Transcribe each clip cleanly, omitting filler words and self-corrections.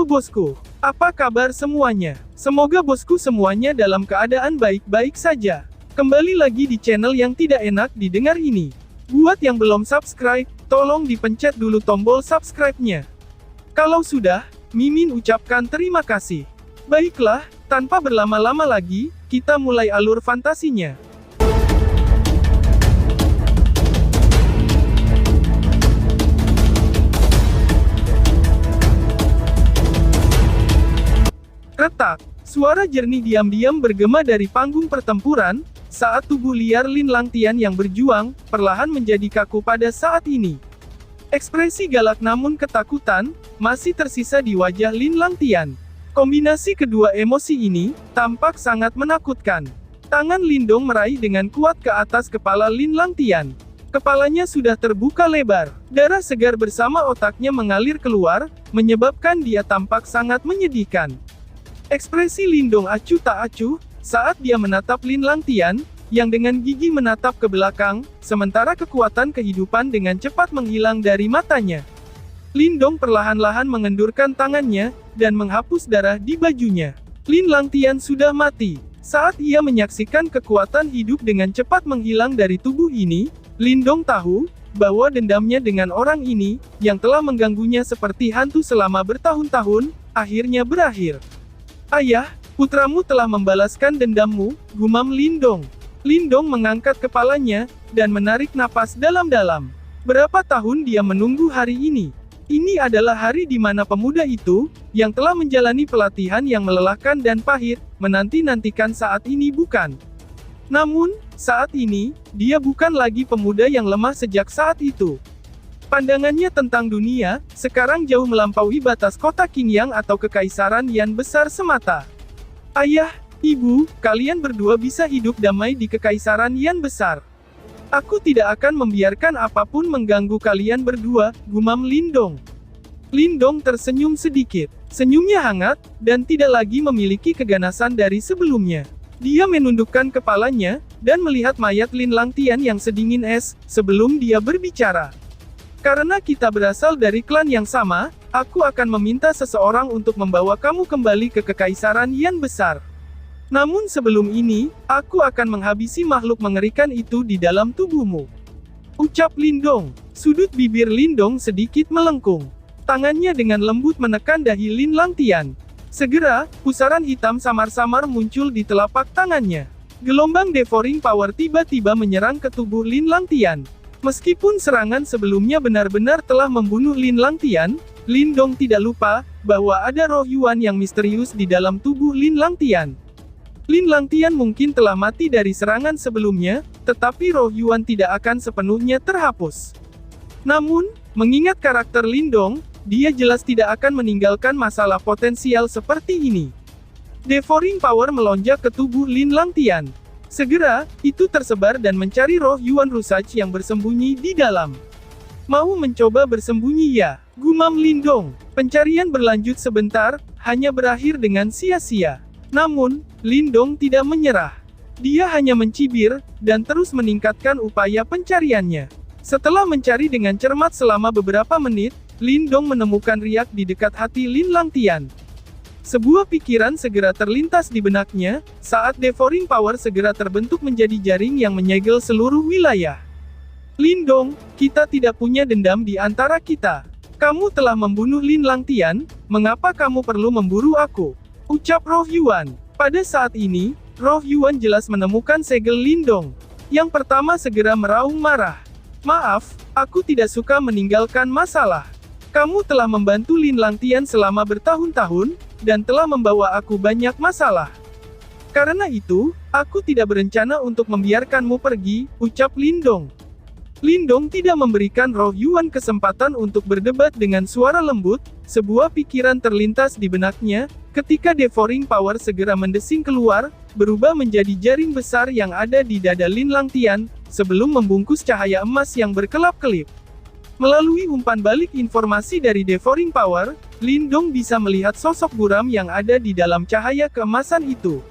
bosku. Apa kabar semuanya? Semoga bosku semuanya dalam keadaan baik-baik saja. Kembali lagi di channel yang tidak enak didengar ini. Buat yang belum subscribe, tolong dipencet dulu tombol subscribe-nya. Kalau sudah, Mimin ucapkan terima kasih. Baiklah, tanpa berlama-lama lagi, kita mulai alur fantasinya. Retak, suara jernih diam-diam bergema dari panggung pertempuran, saat tubuh liar Lin Langtian yang berjuang, perlahan menjadi kaku pada saat ini. Ekspresi galak namun ketakutan, masih tersisa di wajah Lin Langtian. Kombinasi kedua emosi ini, tampak sangat menakutkan. Tangan Lindong meraih dengan kuat ke atas kepala Lin Langtian. Kepalanya sudah terbuka lebar, darah segar bersama otaknya mengalir keluar, menyebabkan dia tampak sangat menyedihkan. Ekspresi Lindong acuh tak acuh, saat dia menatap Lin Langtian, yang dengan gigi menatap ke belakang, sementara kekuatan kehidupan dengan cepat menghilang dari matanya. Lindong perlahan-lahan mengendurkan tangannya, dan menghapus darah di bajunya. Lin Langtian sudah mati. Saat ia menyaksikan kekuatan hidup dengan cepat menghilang dari tubuh ini, Lindong tahu, bahwa dendamnya dengan orang ini, yang telah mengganggunya seperti hantu selama bertahun-tahun, akhirnya berakhir. Ayah, putramu telah membalaskan dendammu, gumam Lindong. Lindong mengangkat kepalanya, dan menarik napas dalam-dalam. Berapa tahun dia menunggu hari ini? Ini adalah hari di mana pemuda itu, yang telah menjalani pelatihan yang melelahkan dan pahit, menanti-nantikan saat ini bukan. Namun, saat ini, dia bukan lagi pemuda yang lemah sejak saat itu. Pandangannya tentang dunia, sekarang jauh melampaui batas kota Qingyang atau kekaisaran Yan besar semata. Ayah, ibu, kalian berdua bisa hidup damai di kekaisaran Yan besar. Aku tidak akan membiarkan apapun mengganggu kalian berdua, gumam Lindong. Lindong tersenyum sedikit. Senyumnya hangat, dan tidak lagi memiliki keganasan dari sebelumnya. Dia menundukkan kepalanya, dan melihat mayat Lin Langtian yang sedingin es, sebelum dia berbicara. Karena kita berasal dari klan yang sama, aku akan meminta seseorang untuk membawa kamu kembali ke kekaisaran Yan besar. Namun sebelum ini, aku akan menghabisi makhluk mengerikan itu di dalam tubuhmu. Ucap Lindong. Sudut bibir Lindong sedikit melengkung. Tangannya dengan lembut menekan dahi Lin Langtian. Segera, pusaran hitam samar-samar muncul di telapak tangannya. Gelombang devouring power tiba-tiba menyerang ke tubuh Lin Langtian. Meskipun serangan sebelumnya benar-benar telah membunuh Lin Langtian, Lindong tidak lupa, bahwa ada roh Yuan yang misterius di dalam tubuh Lin Langtian. Lin Langtian mungkin telah mati dari serangan sebelumnya, tetapi roh Yuan tidak akan sepenuhnya terhapus. Namun, mengingat karakter Lindong, dia jelas tidak akan meninggalkan masalah potensial seperti ini. Devouring power melonjak ke tubuh Lin Langtian. Segera, itu tersebar dan mencari roh Yuan Rusach yang bersembunyi di dalam. Mau mencoba bersembunyi ya, gumam Lindong. Pencarian berlanjut sebentar, hanya berakhir dengan sia-sia. Namun, Lindong tidak menyerah. Dia hanya mencibir, dan terus meningkatkan upaya pencariannya. Setelah mencari dengan cermat selama beberapa menit, Lindong menemukan riak di dekat hati Lin Langtian. Sebuah pikiran segera terlintas di benaknya, saat devouring power segera terbentuk menjadi jaring yang menyegel seluruh wilayah. Lindong, kita tidak punya dendam di antara kita. Kamu telah membunuh Lin Langtian, mengapa kamu perlu memburu aku? Ucap roh Yuan. Pada saat ini, roh Yuan jelas menemukan segel Lindong. Yang pertama segera meraung marah. Maaf, aku tidak suka meninggalkan masalah. Kamu telah membantu Lin Langtian selama bertahun-tahun, dan telah membawa aku banyak masalah. Karena itu, aku tidak berencana untuk membiarkanmu pergi, ucap Lindong. Lindong tidak memberikan roh Yuan kesempatan untuk berdebat dengan suara lembut, sebuah pikiran terlintas di benaknya, ketika devouring power segera mendesing keluar, berubah menjadi jaring besar yang ada di dada Lin Langtian, sebelum membungkus cahaya emas yang berkelap-kelip. Melalui umpan balik informasi dari devouring power, Lindong bisa melihat sosok buram yang ada di dalam cahaya keemasan itu.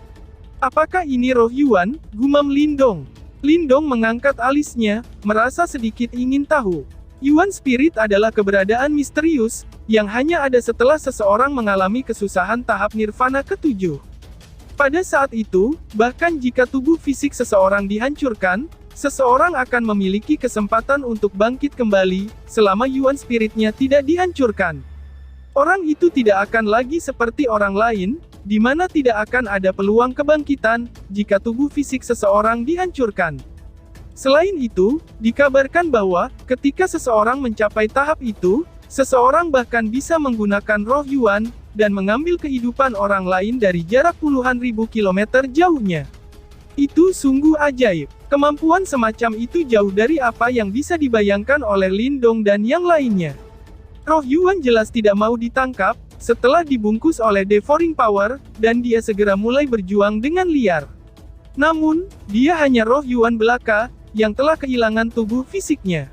Apakah ini roh Yuan? Gumam Lindong. Lindong mengangkat alisnya, merasa sedikit ingin tahu. Yuan Spirit adalah keberadaan misterius, yang hanya ada setelah seseorang mengalami kesusahan tahap nirvana ke-7. Pada saat itu, bahkan jika tubuh fisik seseorang dihancurkan, seseorang akan memiliki kesempatan untuk bangkit kembali, selama Yuan spiritnya tidak dihancurkan. Orang itu tidak akan lagi seperti orang lain, di mana tidak akan ada peluang kebangkitan, jika tubuh fisik seseorang dihancurkan. Selain itu, dikabarkan bahwa, ketika seseorang mencapai tahap itu, seseorang bahkan bisa menggunakan roh Yuan, dan mengambil kehidupan orang lain dari jarak puluhan ribu kilometer jauhnya. Itu sungguh ajaib. Kemampuan semacam itu jauh dari apa yang bisa dibayangkan oleh Lin Dong dan yang lainnya. Roh Yuan jelas tidak mau ditangkap, setelah dibungkus oleh Devouring Power, dan dia segera mulai berjuang dengan liar. Namun, dia hanya roh Yuan belaka, yang telah kehilangan tubuh fisiknya.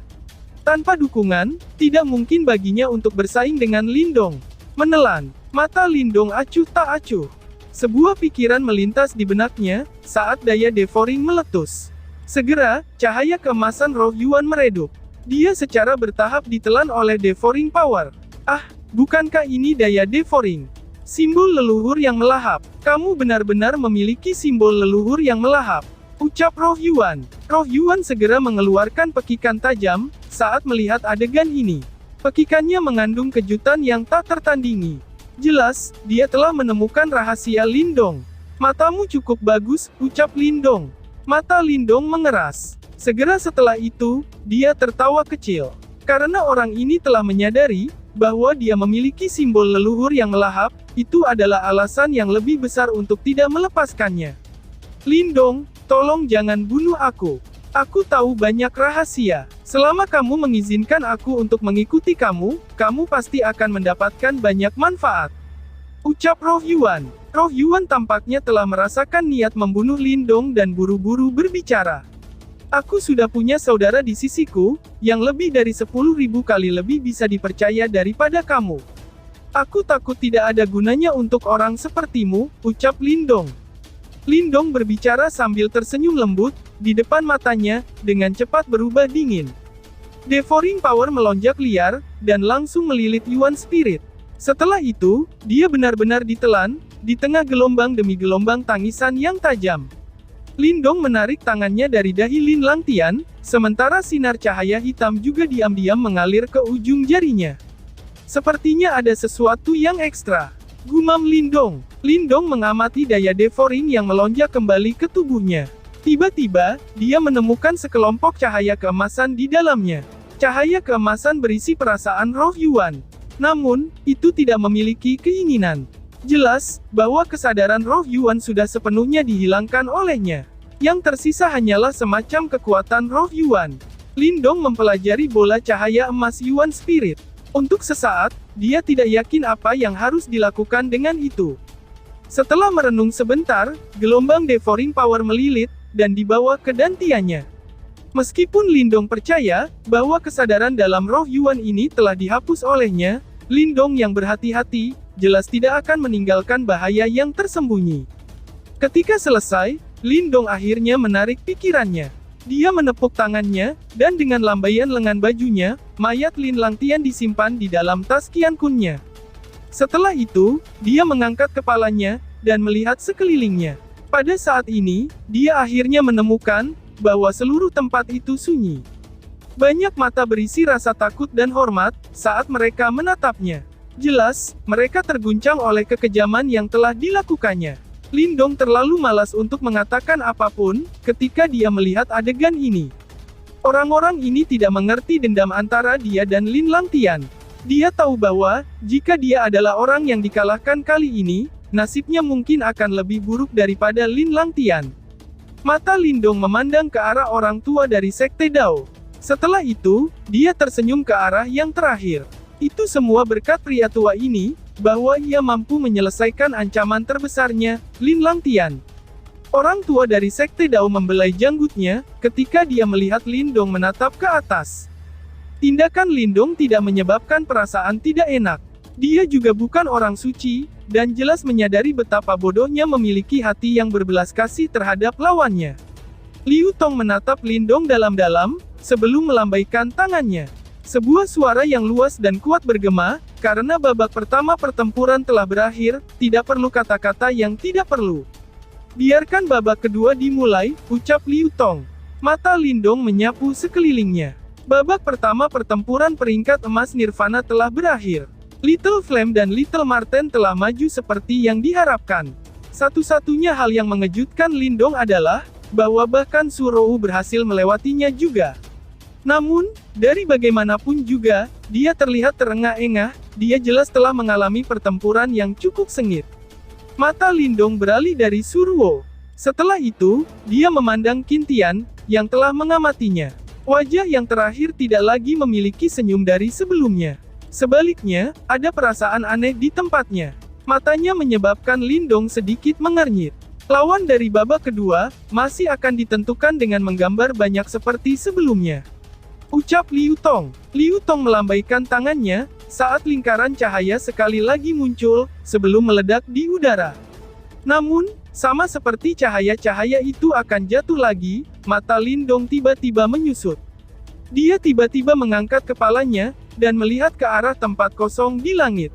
Tanpa dukungan, tidak mungkin baginya untuk bersaing dengan Lin Dong. Menelan, mata Lin Dong acuh tak acuh. Sebuah pikiran melintas di benaknya, saat daya devouring meletus. Segera, cahaya keemasan roh Yuan meredup. Dia secara bertahap ditelan oleh Devouring Power. Ah, bukankah ini daya devouring? Simbol leluhur yang melahap. Kamu benar-benar memiliki simbol leluhur yang melahap. Ucap roh Yuan. Roh Yuan segera mengeluarkan pekikan tajam, saat melihat adegan ini. Pekikannya mengandung kejutan yang tak tertandingi. Jelas, dia telah menemukan rahasia Lin Dong. Matamu cukup bagus, ucap Lin Dong. Mata Lin Dong mengeras. Segera setelah itu, dia tertawa kecil. Karena orang ini telah menyadari, bahwa dia memiliki simbol leluhur yang melahap, itu adalah alasan yang lebih besar untuk tidak melepaskannya. Lin Dong, tolong jangan bunuh aku. Aku tahu banyak rahasia. Selama kamu mengizinkan aku untuk mengikuti kamu, kamu pasti akan mendapatkan banyak manfaat. Ucap roh Yuan. Roh Yuan tampaknya telah merasakan niat membunuh Lin Dong dan buru-buru berbicara. Aku sudah punya saudara di sisiku, yang lebih dari 10.000 kali lebih bisa dipercaya daripada kamu. Aku takut tidak ada gunanya untuk orang sepertimu, ucap Lin Dong. Lin Dong berbicara sambil tersenyum lembut, di depan matanya, dengan cepat berubah dingin. Devouring Power melonjak liar, dan langsung melilit Yuan Spirit. Setelah itu, dia benar-benar ditelan, di tengah gelombang demi gelombang tangisan yang tajam. Lin Dong menarik tangannya dari dahi Lin Langtian, sementara sinar cahaya hitam juga diam-diam mengalir ke ujung jarinya. Sepertinya ada sesuatu yang ekstra. Gumam Lin Dong. Lin Dong mengamati daya devouring yang melonjak kembali ke tubuhnya. Tiba-tiba, dia menemukan sekelompok cahaya keemasan di dalamnya. Cahaya keemasan berisi perasaan roh Yuan. Namun, itu tidak memiliki keinginan. Jelas, bahwa kesadaran roh Yuan sudah sepenuhnya dihilangkan olehnya. Yang tersisa hanyalah semacam kekuatan roh Yuan. Lin Dong mempelajari bola cahaya emas Yuan Spirit. Untuk sesaat, dia tidak yakin apa yang harus dilakukan dengan itu. Setelah merenung sebentar, gelombang Devouring Power melilit, dan dibawa ke dantiannya. Meskipun Lin Dong percaya, bahwa kesadaran dalam roh Yuan ini telah dihapus olehnya, Lin Dong yang berhati-hati, jelas tidak akan meninggalkan bahaya yang tersembunyi. Ketika selesai, Lin Dong akhirnya menarik pikirannya. Dia menepuk tangannya, dan dengan lambaian lengan bajunya, mayat Lin Langtian disimpan di dalam tas Qian Kunnya. Setelah itu, dia mengangkat kepalanya, dan melihat sekelilingnya. Pada saat ini, dia akhirnya menemukan, bahwa seluruh tempat itu sunyi. Banyak mata berisi rasa takut dan hormat, saat mereka menatapnya. Jelas, mereka terguncang oleh kekejaman yang telah dilakukannya. Lin Dong terlalu malas untuk mengatakan apapun, ketika dia melihat adegan ini. Orang-orang ini tidak mengerti dendam antara dia dan Lin Langtian. Dia tahu bahwa, jika dia adalah orang yang dikalahkan kali ini, nasibnya mungkin akan lebih buruk daripada Lin Langtian. Mata Lin Dong memandang ke arah orang tua dari Sekte Dao. Setelah itu, dia tersenyum ke arah yang terakhir. Itu semua berkat pria tua ini, bahwa ia mampu menyelesaikan ancaman terbesarnya, Lin Langtian. Orang tua dari Sekte Dao membelai janggutnya, ketika dia melihat Lin Dong menatap ke atas. Tindakan Lin Dong tidak menyebabkan perasaan tidak enak. Dia juga bukan orang suci, dan jelas menyadari betapa bodohnya memiliki hati yang berbelas kasih terhadap lawannya. Liu Tong menatap Lin Dong dalam-dalam, sebelum melambaikan tangannya. Sebuah suara yang luas dan kuat bergema, karena babak pertama pertempuran telah berakhir, tidak perlu kata-kata yang tidak perlu. Biarkan babak kedua dimulai, ucap Liu Tong. Mata Lindong menyapu sekelilingnya. Babak pertama pertempuran peringkat emas Nirvana telah berakhir. Little Flame dan Little Marten telah maju seperti yang diharapkan. Satu-satunya hal yang mengejutkan Lindong adalah, bahwa bahkan Surou berhasil melewatinya juga. Namun, dari bagaimanapun juga, dia terlihat terengah-engah, dia jelas telah mengalami pertempuran yang cukup sengit. Mata Lindong beralih dari Suruo. Setelah itu, dia memandang Qin Tian, yang telah mengamatinya. Wajah yang terakhir tidak lagi memiliki senyum dari sebelumnya. Sebaliknya, ada perasaan aneh di tempatnya. Matanya menyebabkan Lindong sedikit mengernyit. Lawan dari babak kedua, masih akan ditentukan dengan menggambar banyak seperti sebelumnya. Ucap Liu Tong. Liu Tong melambaikan tangannya, saat lingkaran cahaya sekali lagi muncul, sebelum meledak di udara. Namun, sama seperti cahaya-cahaya itu akan jatuh lagi, mata Lindong tiba-tiba menyusut. Dia tiba-tiba mengangkat kepalanya, dan melihat ke arah tempat kosong di langit.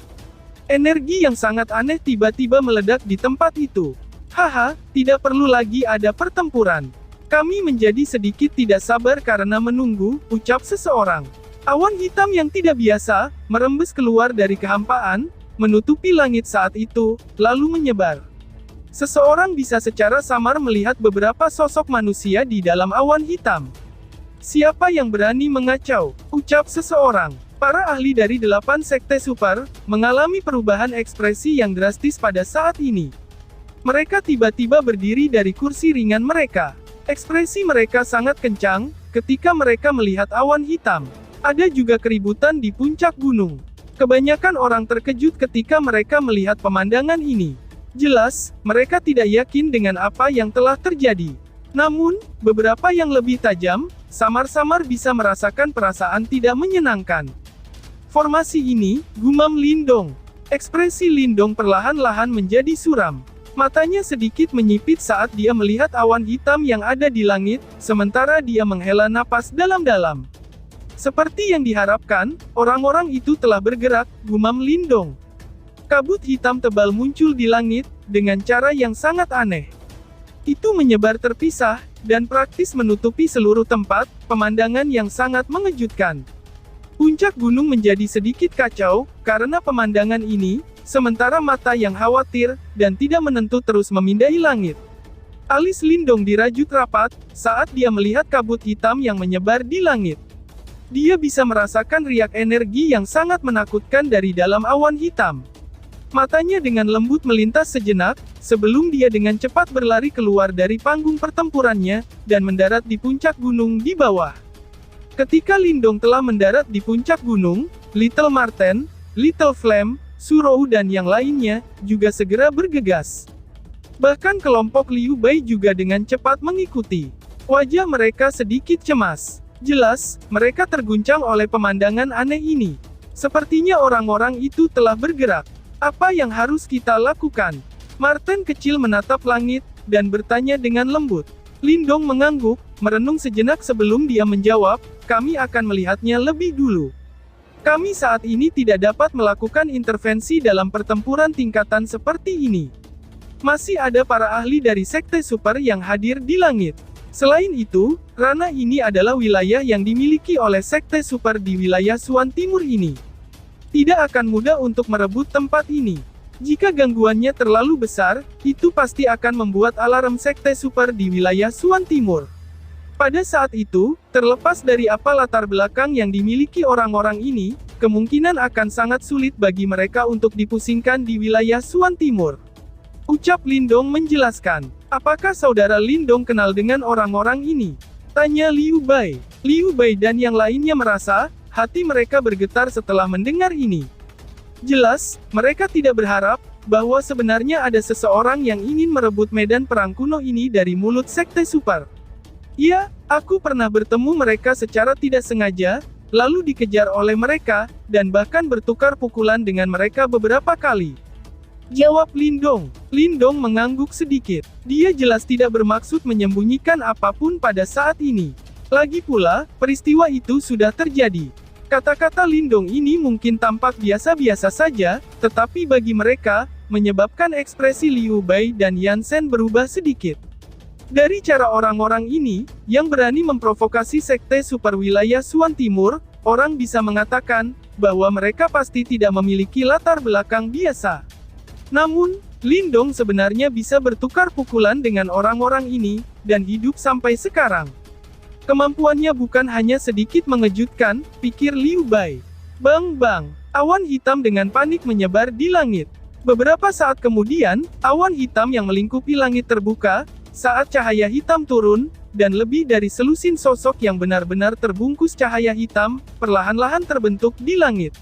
Energi yang sangat aneh tiba-tiba meledak di tempat itu. Haha, tidak perlu lagi ada pertempuran. Kami menjadi sedikit tidak sabar karena menunggu, ucap seseorang. Awan hitam yang tidak biasa, merembes keluar dari kehampaan, menutupi langit saat itu, lalu menyebar. Seseorang bisa secara samar melihat beberapa sosok manusia di dalam awan hitam. Siapa yang berani mengacau? Ucap seseorang. Para ahli dari 8 sekte super, mengalami perubahan ekspresi yang drastis pada saat ini. Mereka tiba-tiba berdiri dari kursi ringan mereka. Ekspresi mereka sangat kencang, ketika mereka melihat awan hitam. Ada juga keributan di puncak gunung. Kebanyakan orang terkejut ketika mereka melihat pemandangan ini. Jelas, mereka tidak yakin dengan apa yang telah terjadi. Namun, beberapa yang lebih tajam, samar-samar bisa merasakan perasaan tidak menyenangkan. Formasi ini, gumam Lindong. Ekspresi Lindong perlahan-lahan menjadi suram. Matanya sedikit menyipit saat dia melihat awan hitam yang ada di langit, sementara dia menghela napas dalam-dalam. Seperti yang diharapkan, orang-orang itu telah bergerak, gumam Lindong. Kabut hitam tebal muncul di langit, dengan cara yang sangat aneh. Itu menyebar terpisah, dan praktis menutupi seluruh tempat, pemandangan yang sangat mengejutkan. Puncak gunung menjadi sedikit kacau, karena pemandangan ini, sementara mata yang khawatir, dan tidak menentu terus memindai langit. Alis Lindong dirajut rapat, saat dia melihat kabut hitam yang menyebar di langit. Dia bisa merasakan riak energi yang sangat menakutkan dari dalam awan hitam. Matanya dengan lembut melintas sejenak, sebelum dia dengan cepat berlari keluar dari panggung pertempurannya, dan mendarat di puncak gunung di bawah. Ketika Lindong telah mendarat di puncak gunung, Little Marten, Little Flame, Surou dan yang lainnya, juga segera bergegas. Bahkan kelompok Liu Bai juga dengan cepat mengikuti. Wajah mereka sedikit cemas. Jelas, mereka terguncang oleh pemandangan aneh ini. Sepertinya orang-orang itu telah bergerak. Apa yang harus kita lakukan? Marten kecil menatap langit, dan bertanya dengan lembut. Lindong mengangguk, merenung sejenak sebelum dia menjawab, kami akan melihatnya lebih dulu. Kami saat ini tidak dapat melakukan intervensi dalam pertempuran tingkatan seperti ini. Masih ada para ahli dari sekte super yang hadir di langit. Selain itu, ranah ini adalah wilayah yang dimiliki oleh sekte super di wilayah Suan Timur ini. Tidak akan mudah untuk merebut tempat ini. Jika gangguannya terlalu besar, itu pasti akan membuat alarm sekte super di wilayah Suan Timur. Pada saat itu, terlepas dari apa latar belakang yang dimiliki orang-orang ini, kemungkinan akan sangat sulit bagi mereka untuk dipusingkan di wilayah Suan Timur. Ucap Lindong menjelaskan. Apakah saudara Lindong kenal dengan orang-orang ini? Tanya Liu Bai. Liu Bai dan yang lainnya merasa, hati mereka bergetar setelah mendengar ini. Jelas, mereka tidak berharap, bahwa sebenarnya ada seseorang yang ingin merebut medan perang kuno ini dari mulut sekte super. Ya, aku pernah bertemu mereka secara tidak sengaja, lalu dikejar oleh mereka, dan bahkan bertukar pukulan dengan mereka beberapa kali. Jawab Lindong. Lindong mengangguk sedikit. Dia jelas tidak bermaksud menyembunyikan apapun pada saat ini. Lagi pula, peristiwa itu sudah terjadi. Kata-kata Lindong ini mungkin tampak biasa-biasa saja, tetapi bagi mereka, menyebabkan ekspresi Liu Bai dan Yan Shen berubah sedikit. Dari cara orang-orang ini, yang berani memprovokasi sekte super wilayah Suan Timur, orang bisa mengatakan, bahwa mereka pasti tidak memiliki latar belakang biasa. Namun, Lindong sebenarnya bisa bertukar pukulan dengan orang-orang ini, dan hidup sampai sekarang. Kemampuannya bukan hanya sedikit mengejutkan, pikir Liu Bai. Bang-bang, awan hitam dengan panik menyebar di langit. Beberapa saat kemudian, awan hitam yang melingkupi langit terbuka, saat cahaya hitam turun, dan lebih dari selusin sosok yang benar-benar terbungkus cahaya hitam, perlahan-lahan terbentuk di langit.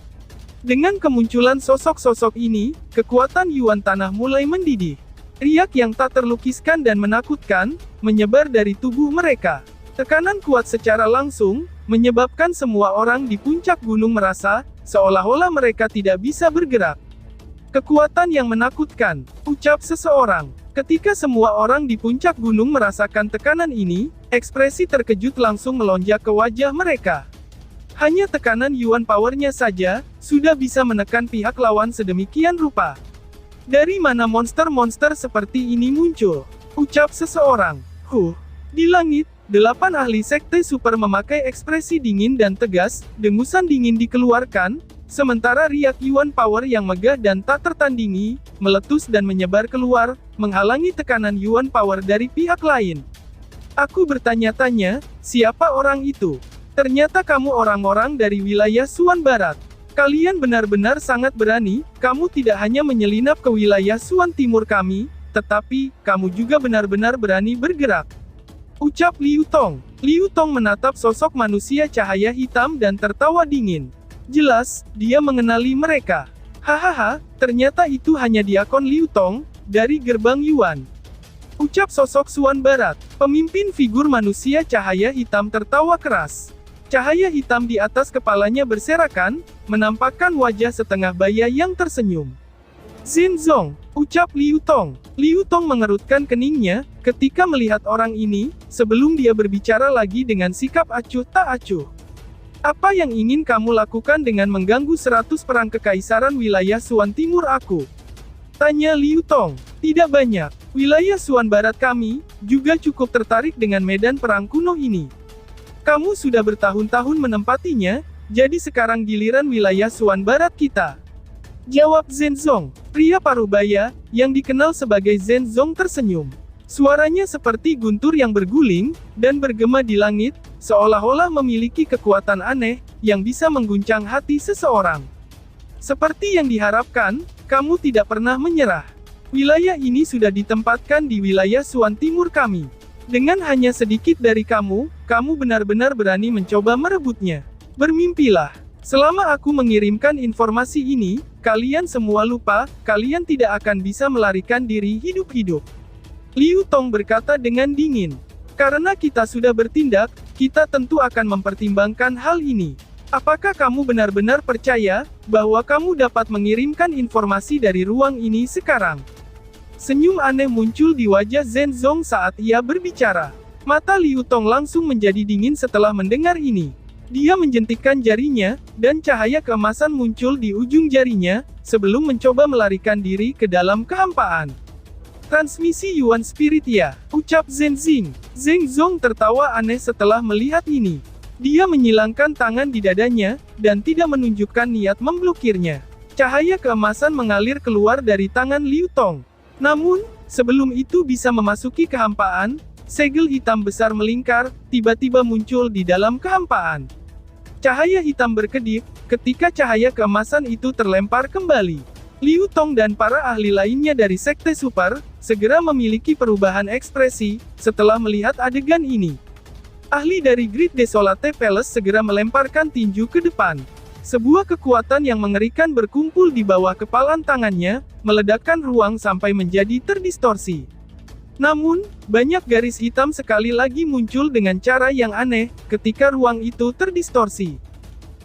Dengan kemunculan sosok-sosok ini, kekuatan Yuan Tanah mulai mendidih. Riak yang tak terlukiskan dan menakutkan, menyebar dari tubuh mereka. Tekanan kuat secara langsung, menyebabkan semua orang di puncak gunung merasa, seolah-olah mereka tidak bisa bergerak. Kekuatan yang menakutkan, ucap seseorang. Ketika semua orang di puncak gunung merasakan tekanan ini, ekspresi terkejut langsung melonjak ke wajah mereka. Hanya tekanan Yuan Power-nya saja, sudah bisa menekan pihak lawan sedemikian rupa. Dari mana monster-monster seperti ini muncul? Ucap seseorang. Di langit, 8 ahli sekte super memakai ekspresi dingin dan tegas, dengusan dingin dikeluarkan, sementara riak Yuan Power yang megah dan tak tertandingi, meletus dan menyebar keluar, menghalangi tekanan Yuan Power dari pihak lain. Aku bertanya-tanya, siapa orang itu? Ternyata kamu orang-orang dari wilayah Suan Barat. Kalian benar-benar sangat berani, kamu tidak hanya menyelinap ke wilayah Suan Timur kami, tetapi, kamu juga benar-benar berani bergerak. Ucap Liu Tong. Liu Tong menatap sosok manusia cahaya hitam dan tertawa dingin. Jelas, dia mengenali mereka. Hahaha, ternyata itu hanya diakon Liu Tong, dari gerbang Yuan. Ucap sosok Suan Barat. Pemimpin figur manusia cahaya hitam tertawa keras. Cahaya hitam di atas kepalanya berserakan, menampakkan wajah setengah baya yang tersenyum. Zenzong, ucap Liu Tong. Liu Tong mengerutkan keningnya, ketika melihat orang ini, sebelum dia berbicara lagi dengan sikap acuh tak acuh. Apa yang ingin kamu lakukan dengan mengganggu 100 perang kekaisaran wilayah Suan Timur aku? Tanya Liu Tong. Tidak banyak. Wilayah Suan Barat kami, juga cukup tertarik dengan medan perang kuno ini. Kamu sudah bertahun-tahun menempatinya, jadi sekarang giliran wilayah Suan Barat kita. Jawab Zenzong. Pria parubaya, yang dikenal sebagai Zenzong tersenyum. Suaranya seperti guntur yang berguling, dan bergema di langit, seolah-olah memiliki kekuatan aneh, yang bisa mengguncang hati seseorang. Seperti yang diharapkan, kamu tidak pernah menyerah. Wilayah ini sudah ditempatkan di wilayah Suan Timur kami. Dengan hanya sedikit dari kamu, kamu benar-benar berani mencoba merebutnya. Bermimpilah. Selama aku mengirimkan informasi ini, kalian semua lupa, kalian tidak akan bisa melarikan diri hidup-hidup. Liu Tong berkata dengan dingin. Karena kita sudah bertindak, kita tentu akan mempertimbangkan hal ini. Apakah kamu benar-benar percaya, bahwa kamu dapat mengirimkan informasi dari ruang ini sekarang? Senyum aneh muncul di wajah Zenzong saat ia berbicara. Mata Liu Tong langsung menjadi dingin setelah mendengar ini. Dia menjentikkan jarinya, dan cahaya keemasan muncul di ujung jarinya, sebelum mencoba melarikan diri ke dalam kehampaan. Transmisi Yuan Spirit ya, ucap Zenzing. Zenzong tertawa aneh setelah melihat ini. Dia menyilangkan tangan di dadanya, dan tidak menunjukkan niat memblokirnya. Cahaya keemasan mengalir keluar dari tangan Liu Tong. Namun, sebelum itu bisa memasuki kehampaan, segel hitam besar melingkar, tiba-tiba muncul di dalam kehampaan. Cahaya hitam berkedip, ketika cahaya keemasan itu terlempar kembali. Liu Tong dan para ahli lainnya dari Sekte Super, segera memiliki perubahan ekspresi, setelah melihat adegan ini. Ahli dari Great Desolate Palace segera melemparkan tinju ke depan. Sebuah kekuatan yang mengerikan berkumpul di bawah kepalan tangannya, meledakkan ruang sampai menjadi terdistorsi. Namun, banyak garis hitam sekali lagi muncul dengan cara yang aneh, ketika ruang itu terdistorsi.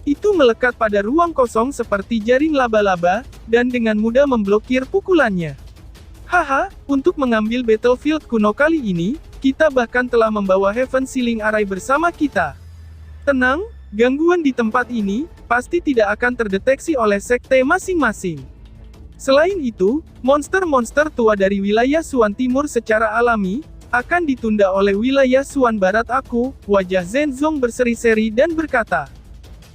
Itu melekat pada ruang kosong seperti jaring laba-laba, dan dengan mudah memblokir pukulannya. Haha, untuk mengambil battlefield kuno kali ini, kita bahkan telah membawa Heaven Sealing Array bersama kita. Tenang, Gangguan di tempat ini pasti tidak akan terdeteksi oleh sekte masing-masing. Selain itu, monster-monster tua dari wilayah Suan Timur secara alami akan ditunda oleh wilayah Suan Barat. Wajah Zenzong berseri-seri dan berkata,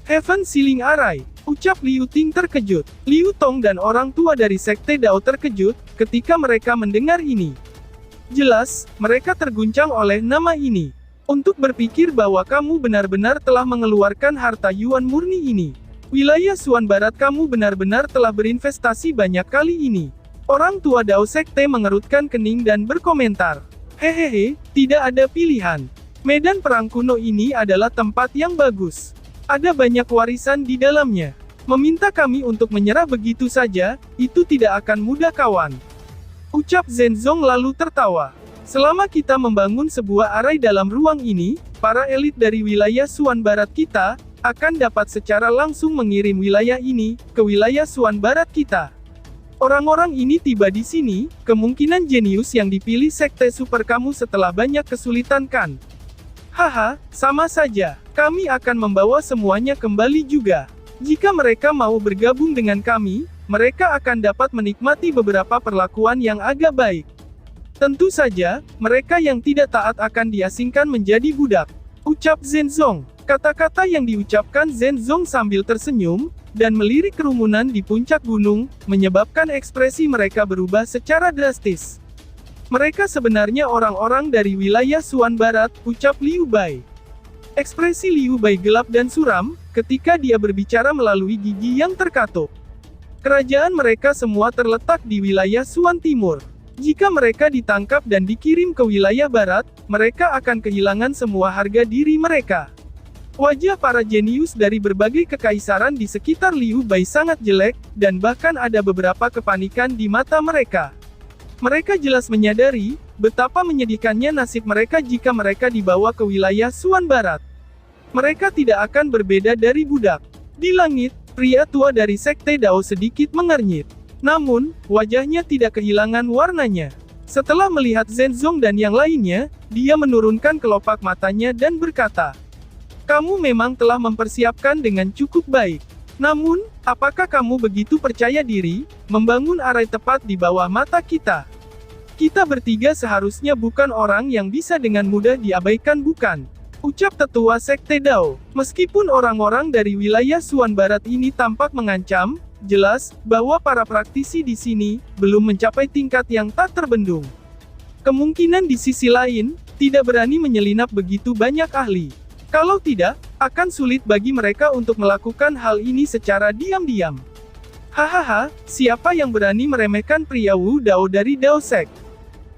"Heaven Sealing Array," ucap Liu Ting terkejut. Liu Tong dan orang tua dari sekte Dao terkejut ketika mereka mendengar ini. Jelas, mereka terguncang oleh nama ini. Untuk berpikir bahwa kamu benar-benar telah mengeluarkan harta Yuan murni ini. Wilayah Suan Barat, kamu benar-benar telah berinvestasi banyak kali ini. Orang tua Dao Sekte mengerutkan kening dan berkomentar. Hehehe, tidak ada pilihan. Medan perang kuno ini adalah tempat yang bagus. Ada banyak warisan di dalamnya. Meminta kami untuk menyerah begitu saja, itu tidak akan mudah kawan. Ucap Zenzong lalu tertawa. Selama kita membangun sebuah arai dalam ruang ini, para elit dari wilayah Suan Barat kita akan dapat secara langsung mengirim wilayah ini ke wilayah Suan Barat kita. Orang-orang ini tiba di sini, kemungkinan jenius yang dipilih sekte super kamu setelah banyak kesulitan kan? Haha, sama saja. Kami akan membawa semuanya kembali juga. Jika mereka mau bergabung dengan kami, mereka akan dapat menikmati beberapa perlakuan yang agak baik. Tentu saja, mereka yang tidak taat akan diasingkan menjadi budak. Ucap Zenzong. Kata-kata yang diucapkan Zenzong sambil tersenyum, dan melirik kerumunan di puncak gunung, menyebabkan ekspresi mereka berubah secara drastis. Mereka sebenarnya orang-orang dari wilayah Suan Barat, ucap Liu Bai. Ekspresi Liu Bai gelap dan suram, ketika dia berbicara melalui gigi yang terkatup. Kerajaan mereka semua terletak di wilayah Suan Timur. Jika mereka ditangkap dan dikirim ke wilayah barat, mereka akan kehilangan semua harga diri mereka. Wajah para jenius dari berbagai kekaisaran di sekitar Liu Bai sangat jelek, dan bahkan ada beberapa kepanikan di mata mereka. Mereka jelas menyadari betapa menyedihkannya nasib mereka jika mereka dibawa ke wilayah Suan Barat. Mereka tidak akan berbeda dari budak. Di langit, pria tua dari sekte Dao sedikit mengernyit. Namun, wajahnya tidak kehilangan warnanya. Setelah melihat Zenzong dan yang lainnya, dia menurunkan kelopak matanya dan berkata, "Kamu memang telah mempersiapkan dengan cukup baik. Namun, apakah kamu begitu percaya diri, membangun arai tepat di bawah mata kita? Kita bertiga seharusnya bukan orang yang bisa dengan mudah diabaikan, bukan?" Ucap tetua sekte Dao. Meskipun orang-orang dari wilayah Suan Barat ini tampak mengancam, jelas bahwa para praktisi di sini belum mencapai tingkat yang tak terbendung. Kemungkinan di sisi lain, tidak berani menyelinap begitu banyak ahli. Kalau tidak, akan sulit bagi mereka untuk melakukan hal ini secara diam-diam. Hahaha, siapa yang berani meremehkan pria Wu Dao dari Dao Sek?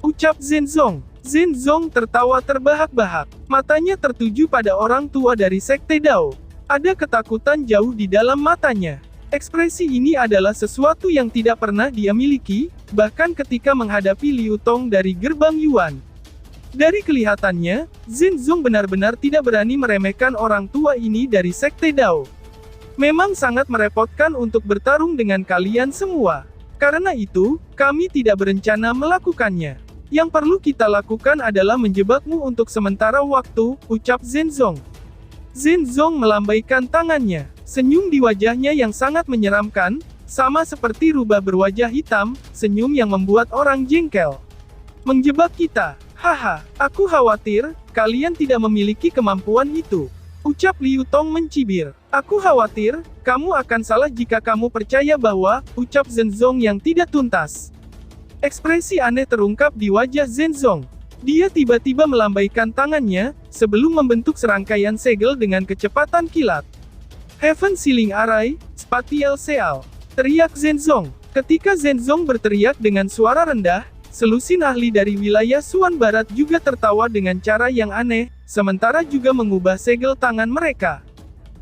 Ucap Zenzong. Zenzong tertawa terbahak-bahak. Matanya tertuju pada orang tua dari sekte Dao. Ada ketakutan jauh di dalam matanya. Ekspresi ini adalah sesuatu yang tidak pernah dia miliki, bahkan ketika menghadapi Liu Tong dari gerbang Yuan. Dari kelihatannya, Zenzong benar-benar tidak berani meremehkan orang tua ini dari sekte Dao. Memang sangat merepotkan untuk bertarung dengan kalian semua. Karena itu, kami tidak berencana melakukannya. Yang perlu kita lakukan adalah menjebakmu untuk sementara waktu, ucap Zenzong. Zenzong melambaikan tangannya. Senyum di wajahnya yang sangat menyeramkan, sama seperti rubah berwajah hitam, senyum yang membuat orang jengkel. Menjebak kita. Haha, aku khawatir, kalian tidak memiliki kemampuan itu. Ucap Liu Tong mencibir. Aku khawatir, kamu akan salah jika kamu percaya bahwa, ucap Zenzong yang tidak tuntas. Ekspresi aneh terungkap di wajah Zenzong. Dia tiba-tiba melambaikan tangannya, sebelum membentuk serangkaian segel dengan kecepatan kilat. Heaven Sealing Array, Spatial Seal. Teriak Zenzong. Ketika Zenzong berteriak dengan suara rendah, selusin ahli dari wilayah Suan Barat juga tertawa dengan cara yang aneh, sementara juga mengubah segel tangan mereka.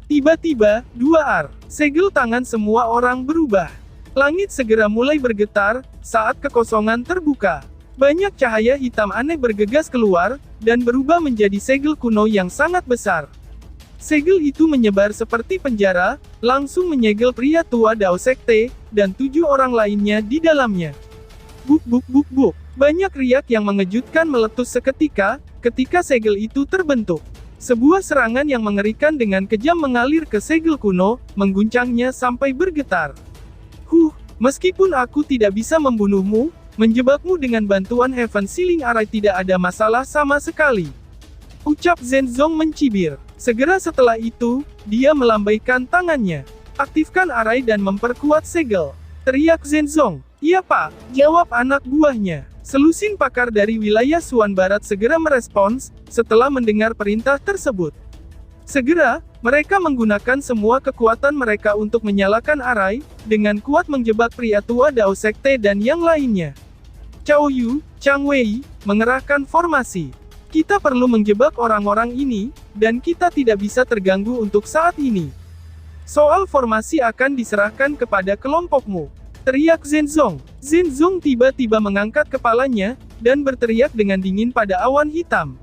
Tiba-tiba, dua segel tangan semua orang berubah. Langit segera mulai bergetar, saat kekosongan terbuka. Banyak cahaya hitam aneh bergegas keluar, dan berubah menjadi segel kuno yang sangat besar. Segel itu menyebar seperti penjara, langsung menyegel pria tua Dao Sekte, dan 7 orang lainnya di dalamnya. Buk buk buk buk. Banyak riak yang mengejutkan meletus seketika, ketika segel itu terbentuk. Sebuah serangan yang mengerikan dengan kejam mengalir ke segel kuno, mengguncangnya sampai bergetar. Meskipun aku tidak bisa membunuhmu, menjebakmu dengan bantuan Heaven Sealing Array tidak ada masalah sama sekali. Ucap Zhenzong mencibir. Segera setelah itu, dia melambaikan tangannya. Aktifkan array dan memperkuat segel. Teriak Zhenzong. Iya pak, jawab anak buahnya. Selusin pakar dari wilayah Suan Barat segera merespons, setelah mendengar perintah tersebut. Segera, mereka menggunakan semua kekuatan mereka untuk menyalakan array, dengan kuat menjebak pria tua Dao Sekte dan yang lainnya. Cao Yu, Chang Wei, mengerahkan formasi. Kita perlu menjebak orang-orang ini, dan kita tidak bisa terganggu untuk saat ini. Soal formasi akan diserahkan kepada kelompokmu. Teriak Zhenzong. Zhenzong tiba-tiba mengangkat kepalanya, dan berteriak dengan dingin pada awan hitam.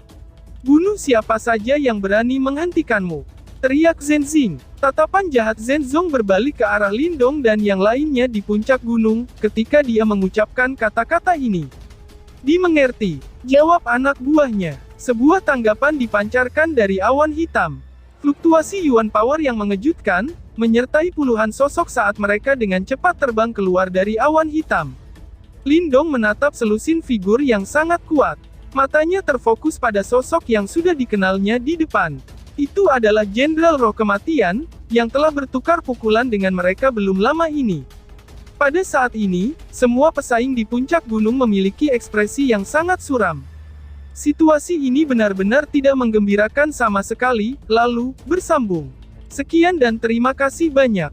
Bunuh siapa saja yang berani menghentikanmu. Teriak Zhenzing. Tatapan jahat Zhenzong berbalik ke arah Lindong dan yang lainnya di puncak gunung, ketika dia mengucapkan kata-kata ini. Dimengerti, jawab anak buahnya. Sebuah tanggapan dipancarkan dari awan hitam. Fluktuasi Yuan Power yang mengejutkan, menyertai puluhan sosok saat mereka dengan cepat terbang keluar dari awan hitam. Lindong menatap selusin figur yang sangat kuat. Matanya terfokus pada sosok yang sudah dikenalnya di depan. Itu adalah Jenderal Roh Kematian, yang telah bertukar pukulan dengan mereka belum lama ini. Pada saat ini, semua pesaing di puncak gunung memiliki ekspresi yang sangat suram. Situasi ini benar-benar tidak menggembirakan sama sekali, lalu, bersambung. Sekian dan terima kasih banyak.